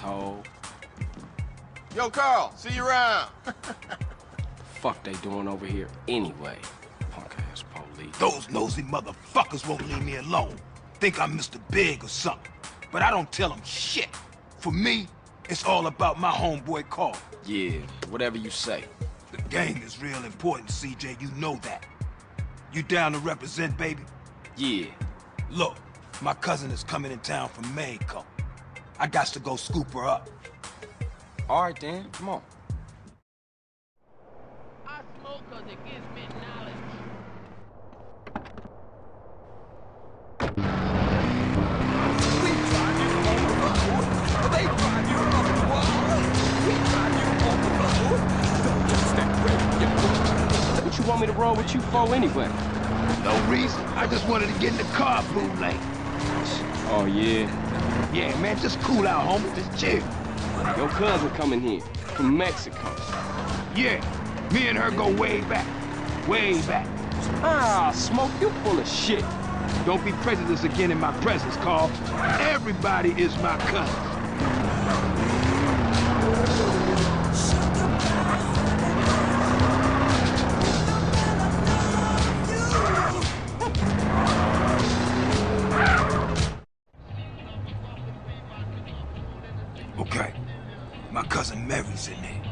asshole. Yo, Carl, see you around. Fuck they doing over here anyway? Punk-ass police. Those nosy motherfuckers won't leave me alone. Think I'm Mr. Big or something. But I don't tell them shit. For me, it's all about my homeboy Carl. Yeah, whatever you say. The gang is real important, CJ, you know that. You down to represent, baby? Yeah. Look, my cousin is coming in town from Mexico. I got to go scoop her up. All right, then. Come on. I smoke 'cause it gives me knowledge. We find you on the road. They find you on the wall. We find you on the road. Don't just stand ready. What you want me to roll with you for anyway? No reason. I just wanted to get in the car, blue lane. Oh, yeah? Yeah, man, just cool out, homie. Just chill. Your cousin coming here from Mexico. Yeah, me and her go way back. Way back. Ah, Smoke, you full of shit. Don't be prejudiced again in my presence, Carl. Everybody is my cousin. Okay, my cousin Mary's in there.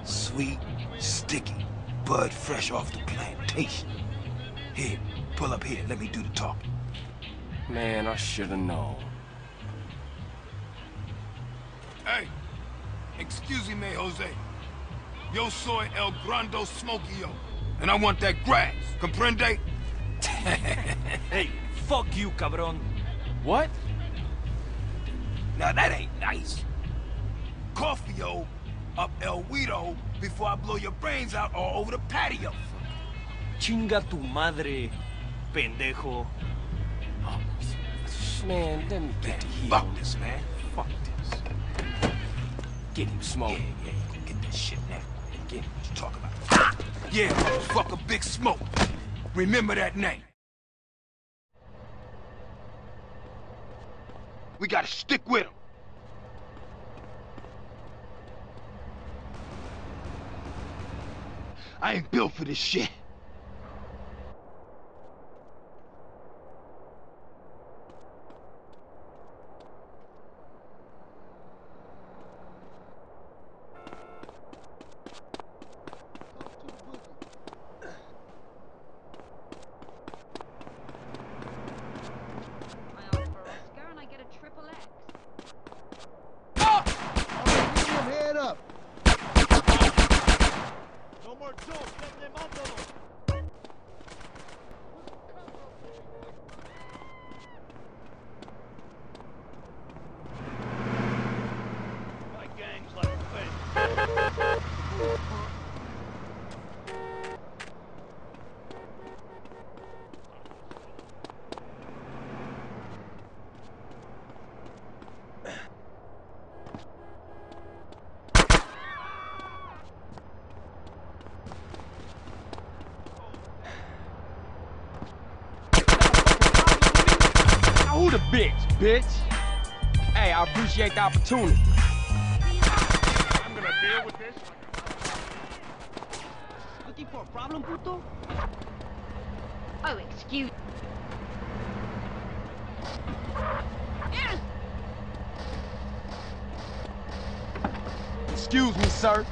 Sweet, sticky, bud fresh off the plantation. Here, pull up here, let me do the talking. Man, I should've known. Hey, excuse me, Jose. Yo soy el grando smokio, and I want that grass, comprende? Hey, fuck you, cabron. What? Now that ain't nice. Coffee-o up El Guido before I blow your brains out all over the patio. Chinga tu madre, pendejo. Oh, man, let me get the heat. Fuck this, man. Fuck this. Get him, Smoke. Yeah, go get that shit now. Get him, what you talking about? Yeah, motherfucker, Big Smoke. Remember that name. We gotta stick with him. I ain't built for this shit. Head up. No more jokes. My gang's like fake. Who the bitch? Hey, I appreciate the opportunity. I'm gonna deal with this. Looking for a problem, puto? Oh, excuse... Yes! Excuse me, sir.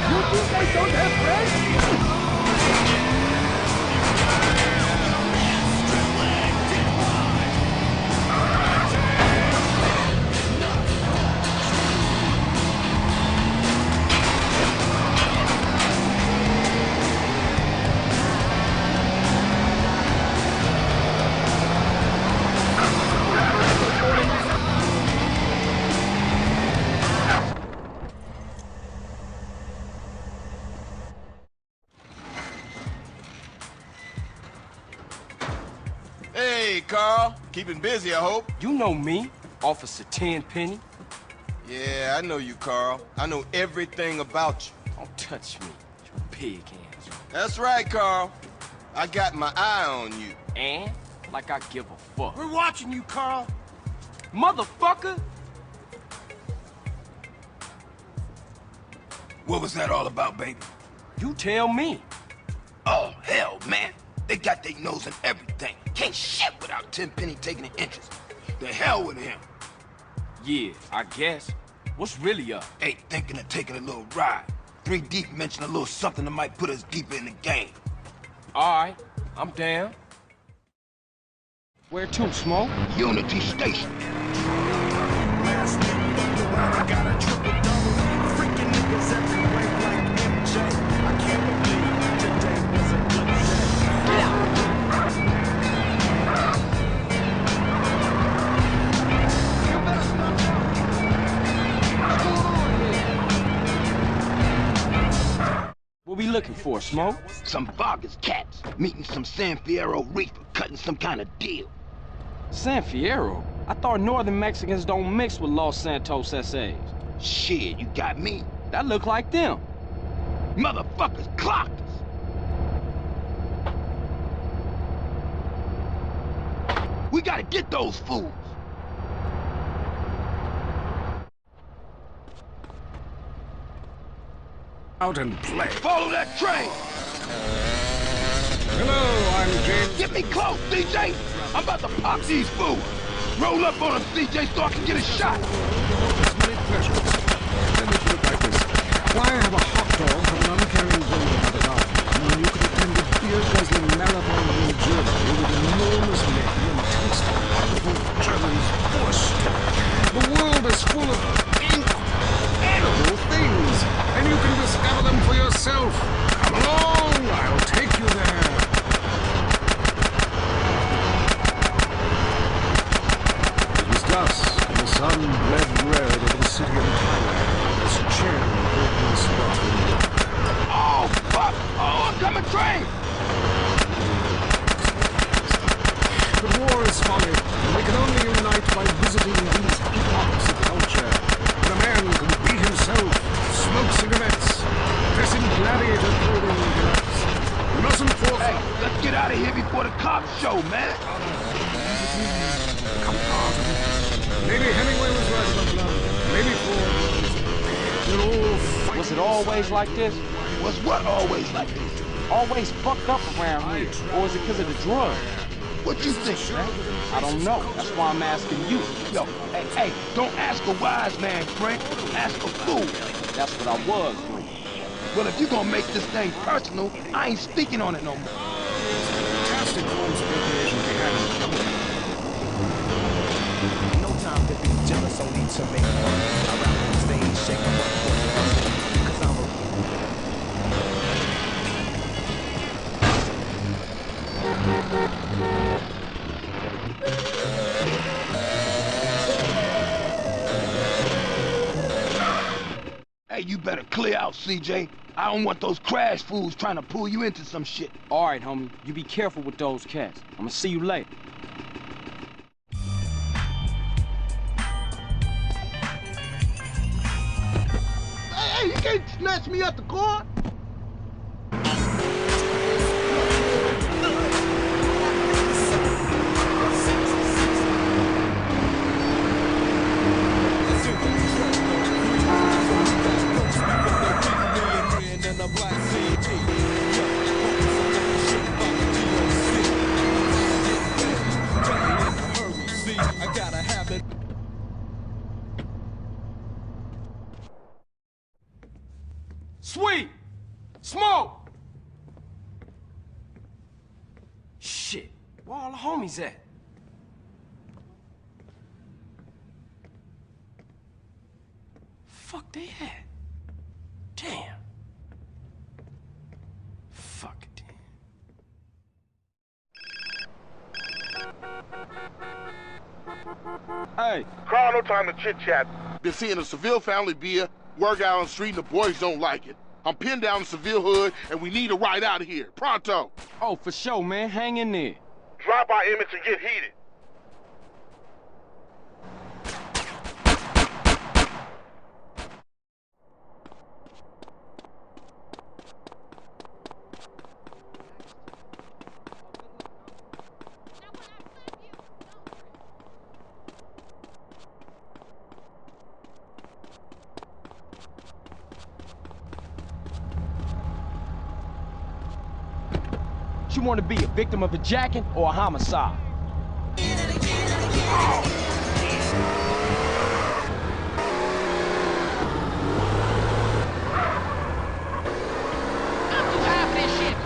You think they don't have friends? Hey, Carl. Keeping busy, I hope. You know me, Officer Tenpenny. Yeah, I know you, Carl. I know everything about you. Don't touch me, you pig hands. That's right, Carl. I got my eye on you. And like I give a fuck. We're watching you, Carl. motherfucker! What was that all about, baby? You tell me. Oh, hell, man. They got their nose in everything. Can't shit without Tenpenny taking an interest. The hell with him. Yeah, I guess. What's really up? Ain't thinking of taking a little ride. 3 Deep mentioned a little something that might put us deeper in the game. All right, I'm down. Where to, Smoke? Unity Station. I got a triple-double. Freaking niggas everywhere like MJ. I can't believe today was a good day. You better stop now. What's going on here? What we looking for, Smoke? Some Vargas cats meeting some San Fierro reefer, cutting some kind of deal. San Fierro? I thought northern Mexicans don't mix with Los Santos SAs. Shit, you got me. That look like them. Motherfuckers clocked us. We gotta get those fools. Out and play. Follow that train. Hello, I'm James. Get me close, CJ. I'm about to pop these fools. Roll up on them, CJ, so I can get a shot. Many pleasures. Let me put it like this. Why have a hot dog from an uncaring builder at the garden when you could attend a beer-guzzling marathon in Germany with enormous men and taste wonderful German wurscht? The world is full of incredible things, and you can discover them for yourself. Come along, I'll take you there. Dusk, and the sun bled red over the city of Thailand as Chen opened spot in the Oh, fuck! Oh, oncoming train! But war is folly, and we can only unite by visiting these epochs of culture, where a man can beat himself, smoke cigarettes, dress in gladiator clothing and gloves. We mustn't forfeit. Hey, let's get out of here before the cops show, man! Come on. Maybe Hemingway was right about love. Maybe Ford was. They're all fighting. Was it always like this? Was what always like this? Always fucked up around here? Or is it because of the drugs? What you think, man? I don't know. That's why I'm asking you. Yo, hey, don't ask a wise man, Frank. Ask a fool. That's what I was doing. Well, if you're gonna make this thing personal, I ain't speaking on it no more. Fantastic forms of recreation we had in the jungle. No time to be jealous, only to make fun. Around the stage, shake 'em up for the hustle. 'Cause I'm a... Hey, you better clear out, CJ. I don't want those crash fools trying to pull you into some shit. All right, homie. You be careful with those cats. I'm gonna see you later. Hey, you can't snatch me out the car. Sweet! Smoke! Shit, where all the homies at? Fuck they at? Damn. Fuck it, damn. Hey. Carl, no time to chit-chat. Been seeing a Seville family beer, work out on the street, and the boys don't like it. I'm pinned down in Seville hood, and we need a ride out of here. Pronto. Oh, for sure, man. Hang in there. Drop our image and get heated. you want to be, a victim of a jacking or a homicide? I'm too high for this shit.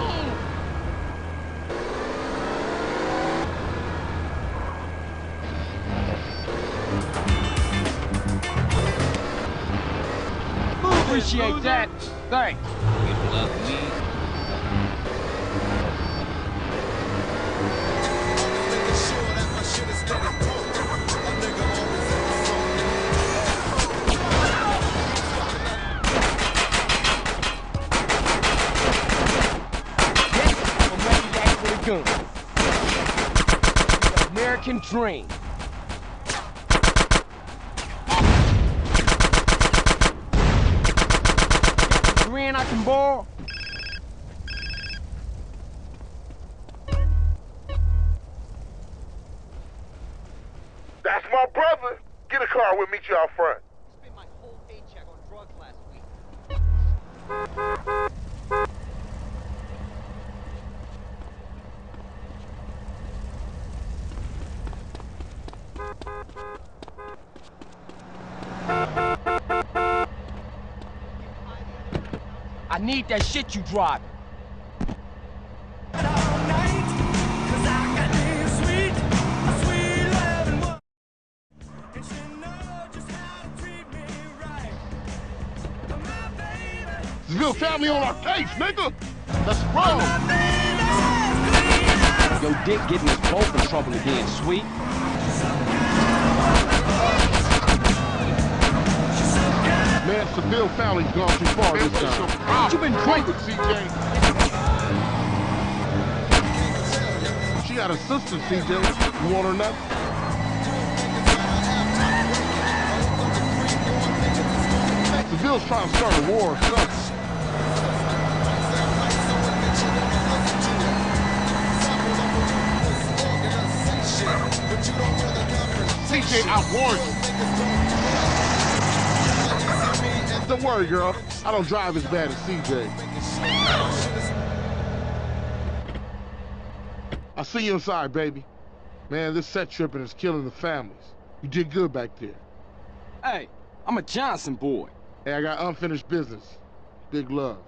Move. Appreciate that. Thanks. Gun. The American dream. Got a grin I can borrow? That's my brother. Get a car, we'll meet you out front. Spent my whole paycheck on drugs last week. I need that shit you driving. Seville family on our case, nigga. Let's roll. Yo, Dick getting us both in trouble again, sweet. Man, Seville family's gone too far this time. What you been drinking? CJ. She got a sister, CJ. You want her nothing? Seville's trying to start a war or something. CJ, I warned you. Don't worry, girl. I don't drive as bad as CJ. I'll see you inside, baby. Man, this set tripping is killing the families. You did good back there. Hey, I'm a Johnson boy. Hey, I got unfinished business. Big love.